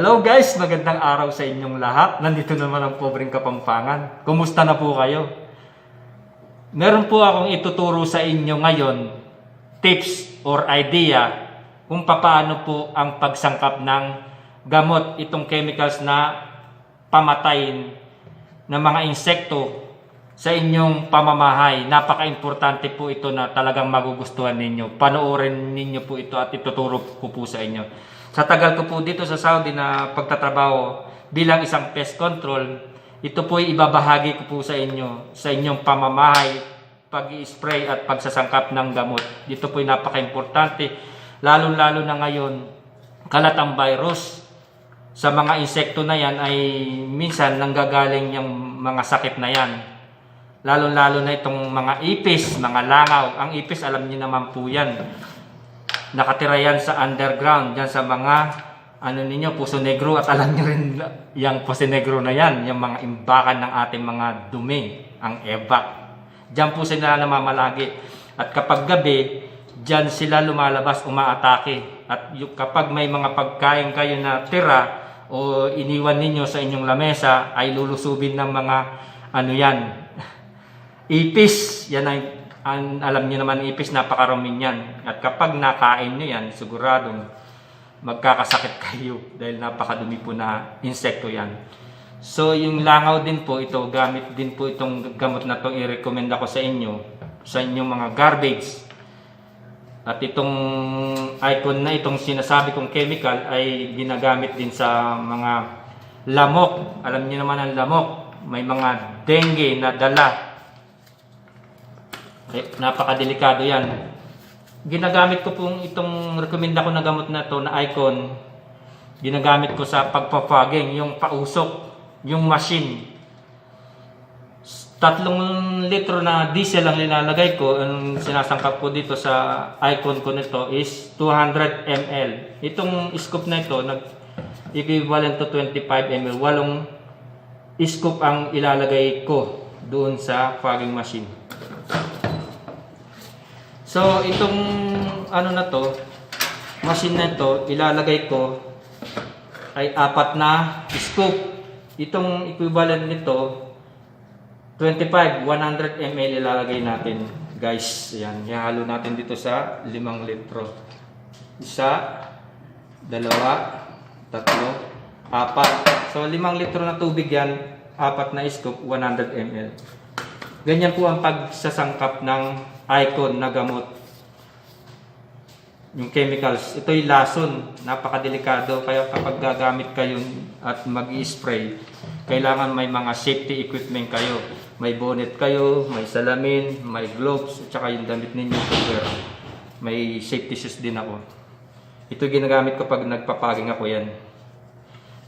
Hello guys, magandang araw sa inyong lahat. Nandito naman ang pobreng Kapampangan. Kumusta na po kayo? Meron po akong ituturo sa inyo ngayon, tips or idea kung paano po ang pagsangkap ng gamot, itong chemicals na pamatayin ng mga insekto sa inyong pamamahay. Napaka-importante po ito na talagang magugustuhan ninyo. Panoorin ninyo po ito at ituturo ko po sa inyo. Sa tagal ko po dito sa Saudi na pagtatrabaho bilang isang pest control, ito po ay ibabahagi ko po sa inyo sa inyong pamamahay, pag-i-spray at pagsasangkap ng gamot. Dito po ay napaka-importante, lalo-lalo na ngayon, kalat ang virus. Sa mga insekto na yan ay minsan nanggagaling yung mga sakit na yan. Lalo-lalo na itong mga ipis, mga langaw. Ang ipis, alam niyo naman po yan. Nakatira yan sa underground, dyan sa mga Puso Negro. At alam niyo rin yung Puso Negro na yan, yung mga imbakan ng ating mga dumi, ang ebak. Diyan po sila namamalagi. At kapag gabi, diyan sila lumalabas, umaatake. At kapag may mga pagkain kayo na tira o iniwan ninyo sa inyong lamesa, ay lulusubin ng mga ipis. Yan ay alam niyo naman, ipis, napakaraming yan. At kapag nakain niyo yan, siguradong magkakasakit kayo dahil napakadumi po na insekto yan. So yung langaw din po ito, gamit din po itong gamot na to, i-recommend ako sa inyo, sa inyong mga garbage. At itong icon na itong sinasabi kong chemical ay ginagamit din sa mga lamok. Alam niyo naman ang lamok, may mga dengue na dala. Napakadelikado yan. Ginagamit ko pong itong recommenda ko na gamot na to na icon. Ginagamit ko sa pagpafogging, yung pausok, yung machine. 3 litro na diesel ang nilalagay ko. Ang sinasangkap ko dito sa icon ko nito is 200 ml. Itong scoop na ito, equivalent to 25 ml. 8 scoop ang ilalagay ko doon sa fogging machine. So itong machine na ito, ilalagay ko ay 4 na scoop. Itong equivalent nito 100 ml ilalagay natin, guys. Ayan, ihalo natin dito sa 5 litro. 1, 2, 3, 4. So 5 litro na tubig yan, 4 na scoop, 100 ml. Ganyan po ang pagsasangkap ng icon na gamot. Yung chemicals, ito'y lason, napakadelikado. Kaya kapag gagamit kayo at mag-i-spray, kailangan may mga safety equipment kayo. May bonnet kayo, may salamin, may gloves, at saka yung damit ninyo. May safety shoes din ako. Ito ginagamit ko pag nagpapaging ako yan.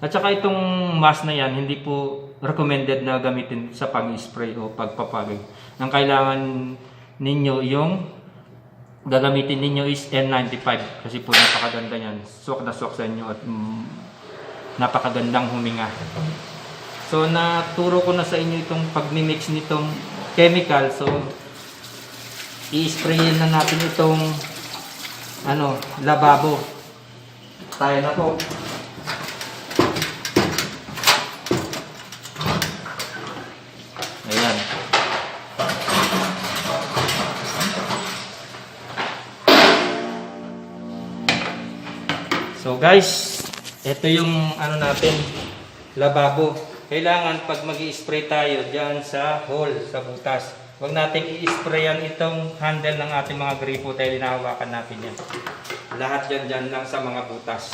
At saka itong mask na yan, hindi po recommended na gamitin sa pag-spray o pagpapaging. Ang kailangan ninyo, yung gagamitin ninyo is N95 kasi po napakaganda yan. Swak na swak sa inyo at napakagandang huminga. So naturo ko na sa inyo itong pag-mix nitong chemical. So i-spray na natin itong lababo. Tayo na po. Ayan. So guys, ito yung natin, lababo. Kailangan pag mag-i-spray tayo diyan sa hole, sa butas, huwag nating i-sprayan itong handle ng ating mga gripo dahil hinahawakan natin yan. Lahat dyan lang sa mga butas.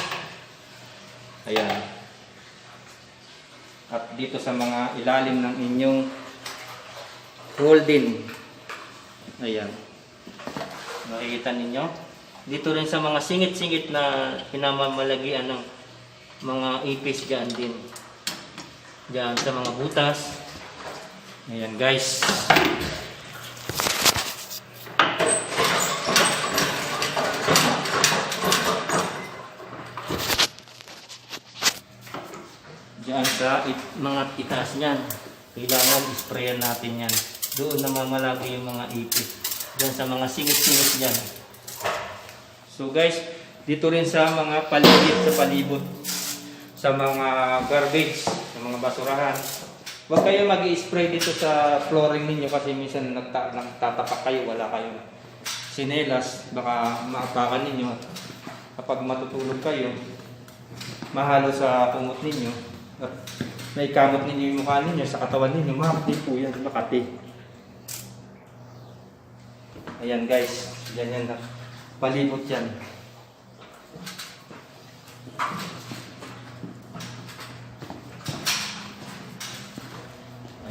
Ayan. At dito sa mga ilalim ng inyong holding. Ayan. Makikita ninyo. Dito rin sa mga singit-singit na pinamamalagian ng mga ipis dyan din. Dyan sa mga butas. Ayan guys. Dyan sa mga itaas niyan. Kailangan isprayan natin yan. Doon namamalagi yung mga ipis. Dyan sa mga singit-singit dyan. So guys, dito rin sa mga paligid sa palibot. sa mga garbage, sa mga basurahan. Huwag kayo mag-i-spray dito sa flooring ninyo kasi minsan nagtatapak kayo, wala kayong sinelas, baka maapakan ninyo. Kapag matutulog kayo, mahalo sa kumot ninyo, at may kamot ninyo yung mukha ninyo sa katawan ninyo, makati po yan, makati. Ayan guys, ganyan na. Palibot yan.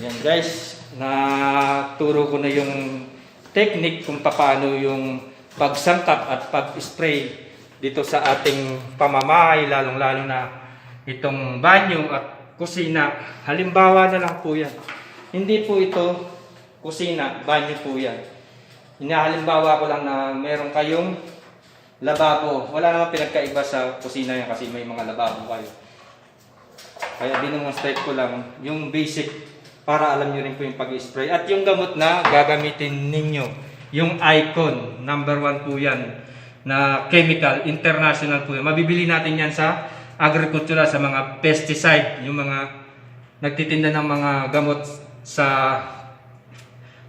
Ayan guys, naturo ko na yung technique kung paano yung pagsangkap at pag-spray dito sa ating pamamahay, lalong-lalo na itong banyo at kusina. Halimbawa na lang po yan. Hindi po ito kusina, banyo po yan. Inahalimbawa ko lang na meron kayong lababo. Wala namang pinagkaiba sa kusina yan kasi may mga lababo kayo. Kaya dinemonstrate ko lang yung basic para alam nyo rin po yung pag-spray. At yung gamot na gagamitin ninyo, yung Icon, number 1 po yan, na chemical, international po yan. Mabibili natin yan sa agricultura, sa mga pesticide, yung mga nagtitinda ng mga gamot sa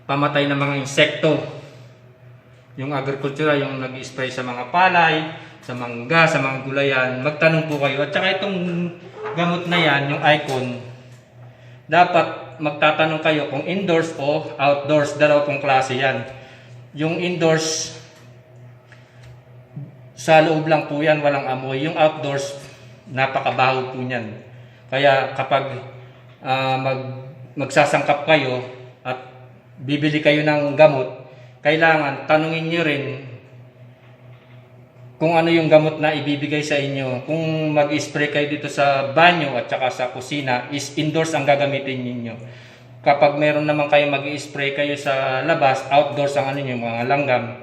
pamatay ng mga insekto. Yung agricultura, yung nag-spray sa mga palay, sa mangga, sa mga gulayan. Magtanong po kayo. At saka itong gamot na yan, yung Icon, dapat magtatanong kayo kung indoors o outdoors. Dalawa pong klase yan. Yung indoors, sa loob lang po yan, walang amoy. Yung outdoors, napakabaho po niyan. Kaya kapag magsasangkap kayo at bibili kayo ng gamot, kailangan tanungin nyo rin kung ano yung gamot na ibibigay sa inyo. Kung mag-spray kayo dito sa banyo at saka sa kusina, is indoors ang gagamitin niyo. Kapag meron naman kayo mag-spray kayo sa labas, outdoors ang ano niyo, mga langgam.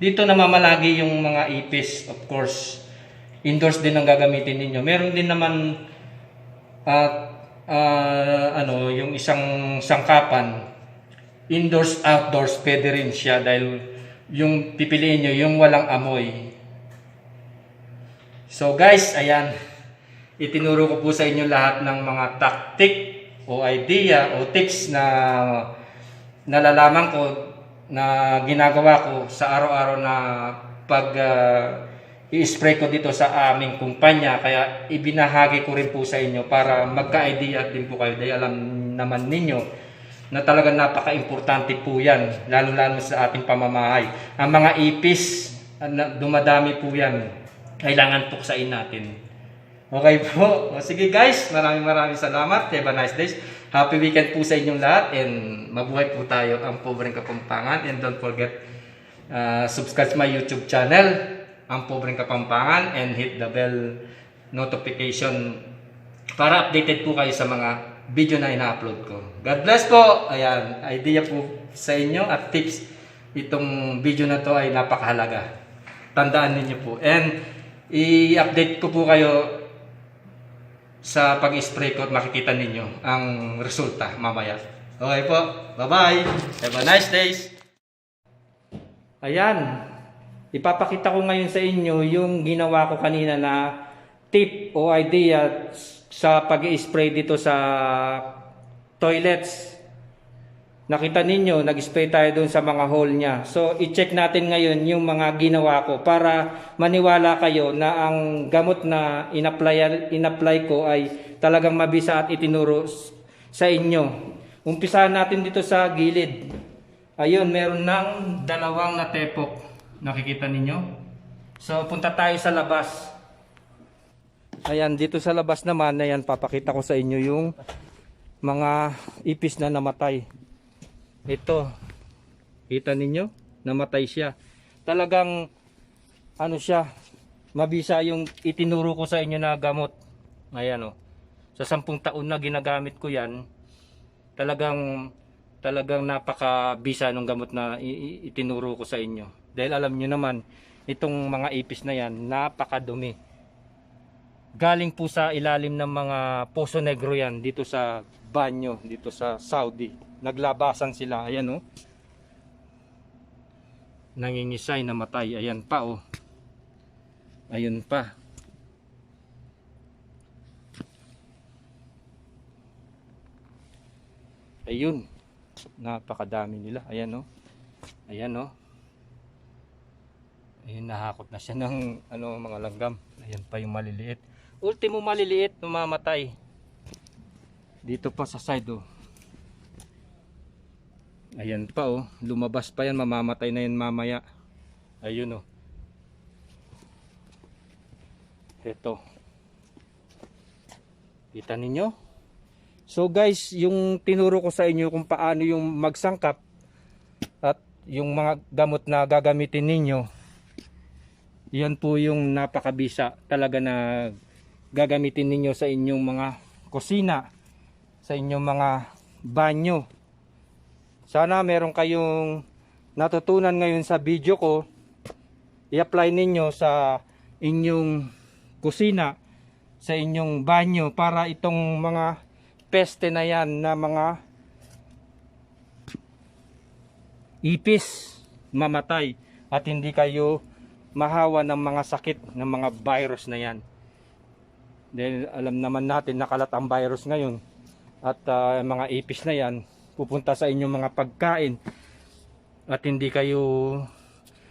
Dito namamalagi yung mga ipis, of course. Indoors din ang gagamitin niyo. Meron din naman yung isang sangkapan, indoors, outdoors, pwede rin siya dahil yung pipiliin nyo, yung walang amoy. So guys, ayan, itinuro ko po sa inyo lahat ng mga tactic o idea o tips na nalalaman ko, na ginagawa ko sa araw-araw na pag i-spray ko dito sa aming kumpanya. Kaya ibinahagi ko rin po sa inyo para magka-idea din po kayo dahil alam naman ninyo na talagang napaka-importante po yan, lalo-lalo sa ating pamamahay. Ang mga ipis, dumadami po yan. Kailangan tuksain natin. Okay po. O sige guys, maraming salamat. Have a nice day. Happy weekend po sa inyong lahat and mabuhay po tayo ang Pobreng Kapampangan. And don't forget, subscribe to my YouTube channel, ang Pobreng Kapampangan, and hit the bell notification para updated po kayo sa mga video na ina-upload ko. God bless po. Ayan, idea po sa inyo at tips. Itong video na to ay napakahalaga. Tandaan niyo po. And i-update ko po kayo sa pag-spray ko at makikita ninyo ang resulta mamaya. Okay po. Bye-bye. Have a nice day. Ayan. Ipapakita ko ngayon sa inyo yung ginawa ko kanina na tip o idea sa pag-spray dito sa toilets. Nakita ninyo, nag-spray tayo doon sa mga hole niya. So, i-check natin ngayon yung mga ginawa ko para maniwala kayo na ang gamot na in-apply ko ay talagang mabisa at itinuro sa inyo. Umpisahan natin dito sa gilid. Ayun, meron ng dalawang natepok. Nakikita ninyo? So, punta tayo sa labas. Ayan, dito sa labas naman, ayan, papakita ko sa inyo yung mga ipis na namatay. Ito, kita ninyo, namatay siya. Talagang, ano siya, mabisa yung itinuro ko sa inyo na gamot. Ayan o, sa 10 taon na ginagamit ko yan, talagang napakabisa ng gamot na itinuro ko sa inyo. Dahil alam nyo naman, itong mga ipis na yan, napakadumi. Galing po sa ilalim ng mga Poso Negro yan, dito sa banyo, dito sa Saudi. Naglabasan sila, ayan oh. Nangingisay, namatay, ayan pa oh. Ayun pa. Ayun. Napakadami nila. Ayan, oh. Ayan, oh. Ayun, nahakot na siya ng mga langgam. Ayan pa yung maliliit. Ultimo maliliit, mamamatay. Dito pa sa side, oh. Ayan pa, oh. Lumabas pa yan, mamamatay na yan mamaya. Ayun, oh. Ito. Kita ninyo? So guys, yung tinuro ko sa inyo kung paano yung magsangkap at yung mga gamot na gagamitin ninyo, yan po yung napakabisa talaga na gagamitin ninyo sa inyong mga kusina, sa inyong mga banyo. Sana meron kayong natutunan ngayon sa video ko, i-apply ninyo sa inyong kusina, sa inyong banyo, para itong mga peste na yan na mga ipis mamatay at hindi kayo mahawa ng mga sakit ng mga virus na yan. Dahil alam naman natin nakalat ang virus ngayon at mga ipis na yan pupunta sa inyong mga pagkain at hindi kayo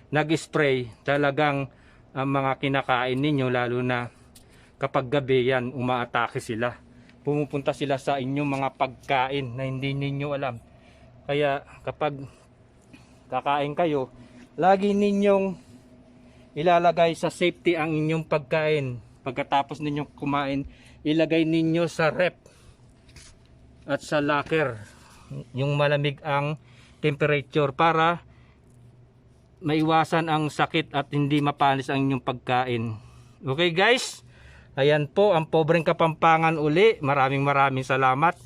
nag-spray, talagang ang mga kinakain ninyo, lalo na kapag gabi yan, umaatake sila. Pumupunta sila sa inyong mga pagkain na hindi ninyo alam. Kaya kapag kakain kayo, lagi ninyong ilalagay sa safety ang inyong pagkain. Pagkatapos ninyong kumain, ilagay ninyo sa rep at sa locker, yung malamig ang temperature, para maiwasan ang sakit at hindi mapanis ang inyong pagkain. Okay guys, ayan po ang Pobreng Kapampangan uli. Maraming salamat.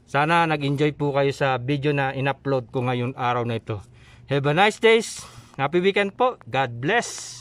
Sana nag-enjoy po kayo sa video na in-upload ko ngayon araw na ito. Have a nice days. Happy weekend po. God bless.